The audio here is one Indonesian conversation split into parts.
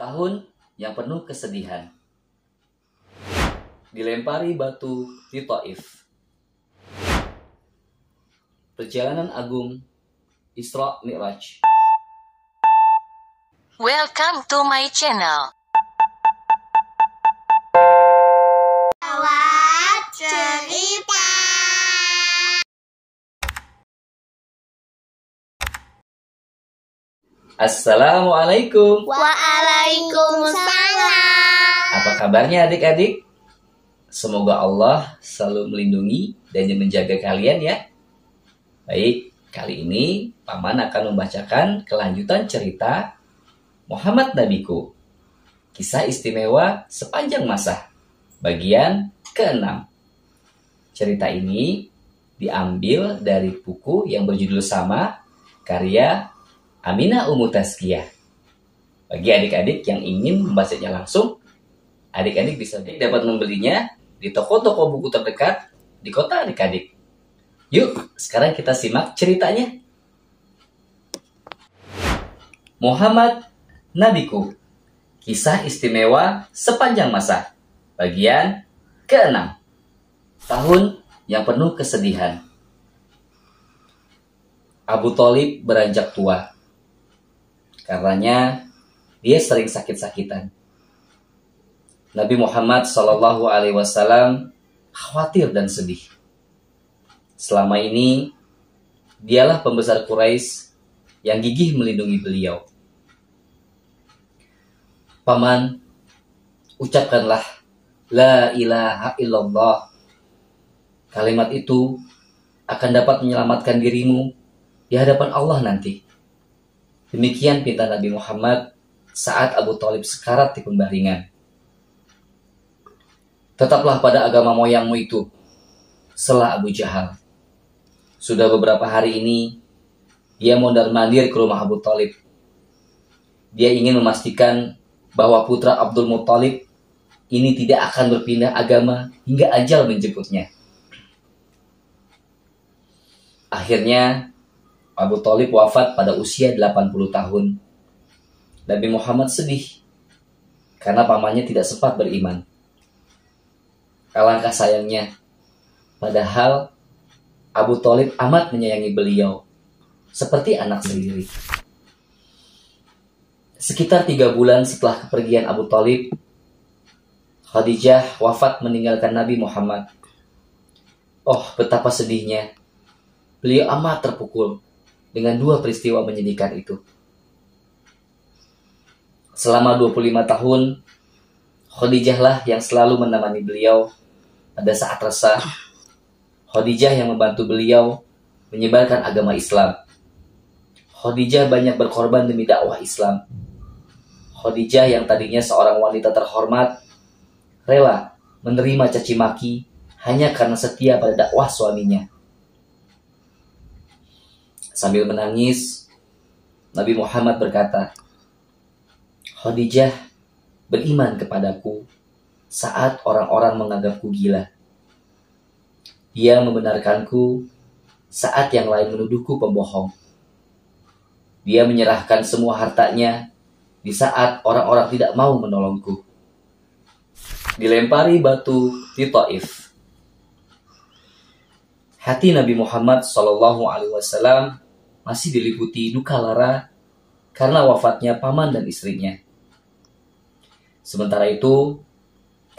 Tahun yang penuh kesedihan. Dilempari batu di Taif. Perjalanan agung Isra Mi'raj. Welcome to my channel. Awat cerita. Assalamualaikum. Waalaikumsalam. Apa kabarnya adik-adik? Semoga Allah selalu melindungi dan menjaga kalian ya. Baik, kali ini Paman akan membacakan kelanjutan cerita Muhammad Nabiku. Kisah istimewa sepanjang masa. Bagian ke-6. Cerita ini diambil dari buku yang berjudul sama, karya Aminah Ummu Tazkiyah. Bagi adik-adik yang ingin membacanya langsung, adik-adik bisa dapat membelinya di toko-toko buku terdekat di kota adik-adik. Yuk, sekarang kita simak ceritanya. Muhammad Nabiku. Kisah istimewa sepanjang masa. Bagian ke-6. Tahun yang penuh kesedihan. Abu Thalib beranjak tua. Karenanya dia sering sakit-sakitan. Nabi Muhammad SAW khawatir dan sedih. Selama ini dialah pembesar Quraisy yang gigih melindungi beliau. Paman, ucapkanlah La ilaha illallah. Kalimat itu akan dapat menyelamatkan dirimu di hadapan Allah nanti. Demikian pinta Nabi Muhammad saat Abu Thalib sekarat di pembaringan. Tetaplah pada agama moyangmu itu, sela Abu Jahal. Sudah beberapa hari ini, dia mondar-mandir ke rumah Abu Thalib. Dia ingin memastikan bahwa putra Abdul Muthalib ini tidak akan berpindah agama hingga ajal menjemputnya. Akhirnya, Abu Thalib wafat pada usia 80 tahun. Nabi Muhammad sedih karena pamannya tidak sempat beriman. Alangkah sayangnya, padahal Abu Thalib amat menyayangi beliau seperti anak sendiri. Sekitar 3 bulan setelah kepergian Abu Thalib, Khadijah wafat meninggalkan Nabi Muhammad. Oh, betapa sedihnya. Beliau amat terpukul dengan 2 peristiwa menyedihkan itu. Selama 25 tahun, Khadijah lah yang selalu menemani beliau pada saat resah. Khadijah yang membantu beliau menyebarkan agama Islam. Khadijah banyak berkorban demi dakwah Islam. Khadijah yang tadinya seorang wanita terhormat, rela menerima caci maki hanya karena setia pada dakwah suaminya. Sambil menangis, Nabi Muhammad berkata, Khadijah beriman kepadaku saat orang-orang menganggapku gila. Dia membenarkanku saat yang lain menuduhku pembohong. Dia menyerahkan semua hartanya di saat orang-orang tidak mau menolongku. Dilempari batu di Taif. Hati Nabi Muhammad SAW masih diliputi duka lara karena wafatnya paman dan istrinya. Sementara itu,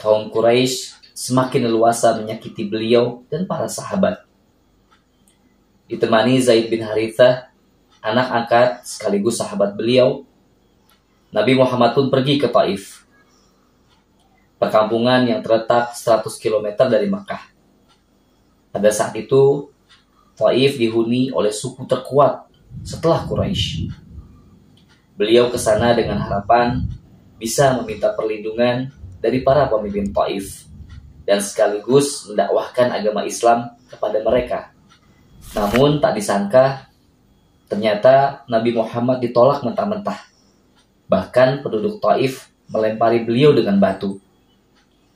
kaum Quraisy semakin leluasa menyakiti beliau dan para sahabat. Ditemani Zaid bin Harithah, anak angkat sekaligus sahabat beliau, Nabi Muhammad pun pergi ke Taif, perkampungan yang terletak 100 km dari Makkah. Pada saat itu, Taif dihuni oleh suku terkuat setelah Quraisy. Beliau ke sana dengan harapan bisa meminta perlindungan dari para pemimpin Taif dan sekaligus mendakwahkan agama Islam kepada mereka. Namun tak disangka, ternyata Nabi Muhammad ditolak mentah-mentah. Bahkan penduduk Taif melempari beliau dengan batu.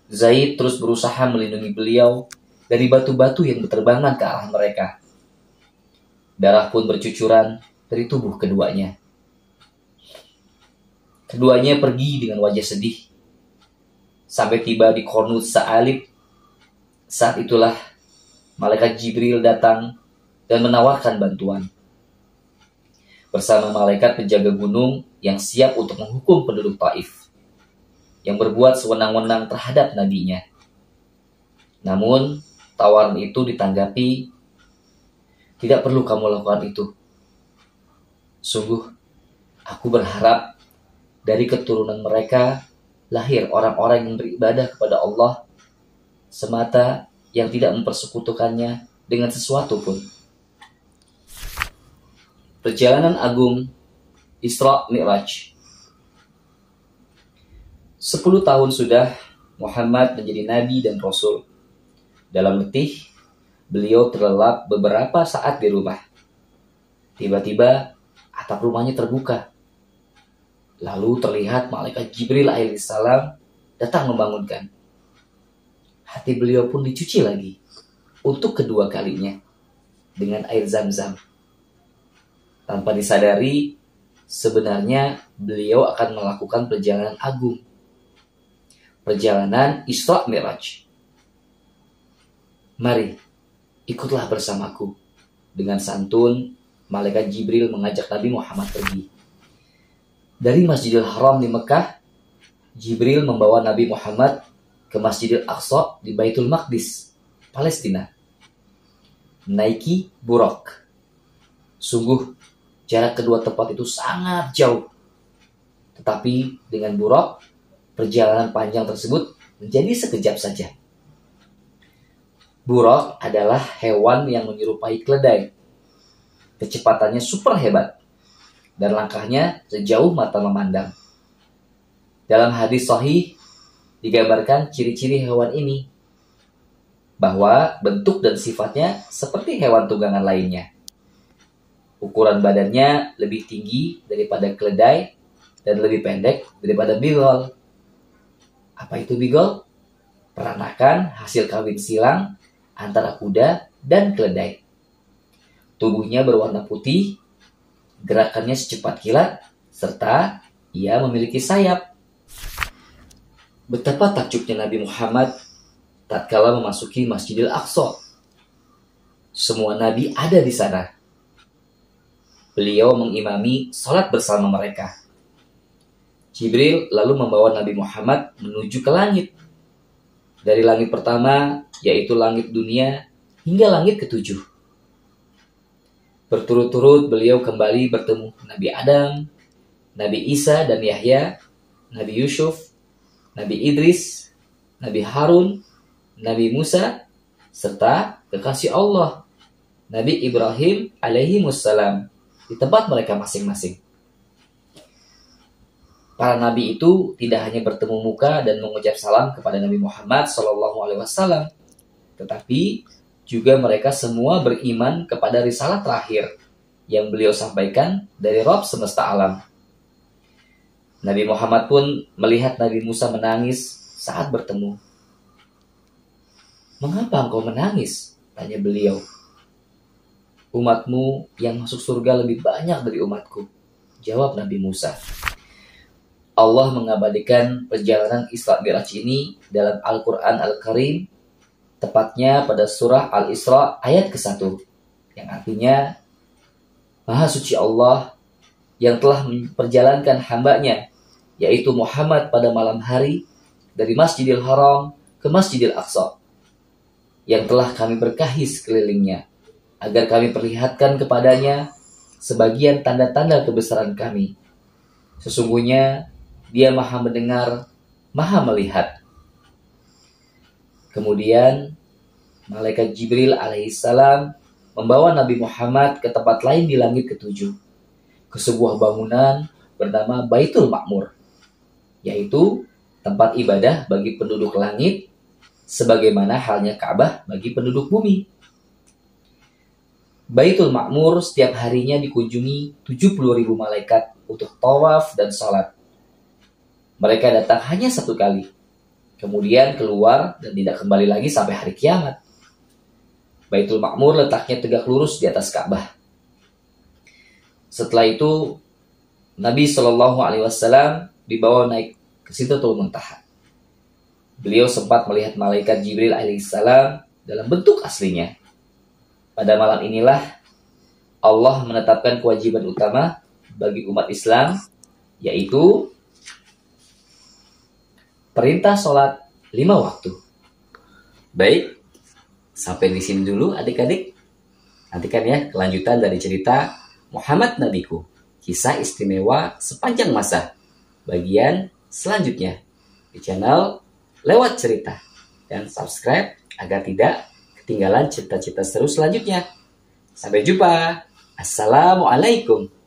Zaid terus berusaha melindungi beliau dari batu-batu yang berterbangan ke arah mereka. Darah pun bercucuran dari tubuh keduanya. Keduanya pergi dengan wajah sedih sampai tiba di Qurnud Sa'alib. Saat itulah malaikat Jibril datang dan menawarkan bantuan. Bersama malaikat penjaga gunung yang siap untuk menghukum penduduk Taif yang berbuat sewenang-wenang terhadap nabinya. Namun, tawaran itu ditanggapi, "Tidak perlu kamu lakukan itu. Sungguh, aku berharap dari keturunan mereka lahir orang-orang yang beribadah kepada Allah semata, yang tidak mempersekutukannya dengan sesuatu pun." Perjalanan agung Isra Mi'raj. 10 tahun sudah Muhammad menjadi nabi dan rasul. Dalam letih, beliau terlelap beberapa saat di rumah. Tiba-tiba atap rumahnya terbuka. Lalu terlihat malaikat Jibril alaihissalam datang membangunkan. Hati beliau pun dicuci lagi untuk kedua kalinya dengan air Zam-Zam. Tanpa disadari, sebenarnya beliau akan melakukan perjalanan agung. Perjalanan Isra Mi'raj. "Mari, ikutlah bersamaku." Dengan santun, malaikat Jibril mengajak Nabi Muhammad pergi. Dari Masjidil Haram di Mekah, Jibril membawa Nabi Muhammad ke Masjidil Aqsa di Baitul Maqdis, Palestina. Menaiki Buraq. Sungguh, jarak kedua tempat itu sangat jauh. Tetapi dengan Buraq, perjalanan panjang tersebut menjadi sekejap saja. Buraq adalah hewan yang menyerupai keledai. Kecepatannya super hebat dan langkahnya sejauh mata memandang. Dalam hadis sahih digambarkan ciri-ciri hewan ini, bahwa bentuk dan sifatnya seperti hewan tunggangan lainnya. Ukuran badannya lebih tinggi daripada keledai dan lebih pendek daripada bigol. Apa itu bigol? Peranakan hasil kawin silang antara kuda dan keledai. Tubuhnya berwarna putih, gerakannya secepat kilat, serta ia memiliki sayap. Betapa takjubnya Nabi Muhammad tatkala memasuki Masjidil Aqsa. Semua nabi ada di sana. Beliau mengimami salat bersama mereka. Jibril lalu membawa Nabi Muhammad menuju ke langit. Dari langit pertama, yaitu langit dunia, hingga langit ketujuh. Berturut-turut beliau kembali bertemu Nabi Adam, Nabi Isa dan Yahya, Nabi Yusuf, Nabi Idris, Nabi Harun, Nabi Musa, serta kekasih Allah, Nabi Ibrahim alaihi wassalam, di tempat mereka masing-masing. Para nabi itu tidak hanya bertemu muka dan mengucap salam kepada Nabi Muhammad SAW, tetapi juga mereka semua beriman kepada risalah terakhir yang beliau sampaikan dari Rabb semesta alam. Nabi Muhammad pun melihat Nabi Musa menangis saat bertemu. "Mengapa engkau menangis?" tanya beliau. "Umatmu yang masuk surga lebih banyak dari umatku," jawab Nabi Musa. Allah mengabadikan perjalanan Isra Mi'raj ini dalam Al-Quran Al-Karim, tepatnya pada surah Al-Isra ayat ke-1, yang artinya, "Maha suci Allah yang telah memperjalankan hambanya, yaitu Muhammad pada malam hari, dari Masjidil Haram ke Masjidil Aqsa, yang telah kami berkahi sekelilingnya, agar kami perlihatkan kepadanya sebagian tanda-tanda kebesaran kami. Sesungguhnya Dia maha mendengar, maha melihat." Kemudian malaikat Jibril alaihissalam membawa Nabi Muhammad ke tempat lain di langit ketujuh, ke sebuah bangunan bernama Baitul Ma'mur, yaitu tempat ibadah bagi penduduk langit, sebagaimana halnya Ka'bah bagi penduduk bumi. Baitul Ma'mur setiap harinya dikunjungi 70.000 malaikat untuk tawaf dan salat. Mereka datang hanya 1 kali, kemudian keluar dan tidak kembali lagi sampai hari kiamat. Baitul Ma'mur letaknya tegak lurus di atas Ka'bah. Setelah itu, Nabi SAW dibawa naik ke Sidratul Muntaha. Beliau sempat melihat malaikat Jibril alaihissalam dalam bentuk aslinya. Pada malam inilah Allah menetapkan kewajiban utama bagi umat Islam, yaitu perintah sholat 5 waktu. Baik, sampai di sini dulu adik-adik. Nantikan ya kelanjutan dari cerita Muhammad Nabiku, kisah istimewa sepanjang masa, bagian selanjutnya di channel Lewat Cerita. Dan subscribe agar tidak ketinggalan cerita-cerita seru selanjutnya. Sampai jumpa. Assalamualaikum.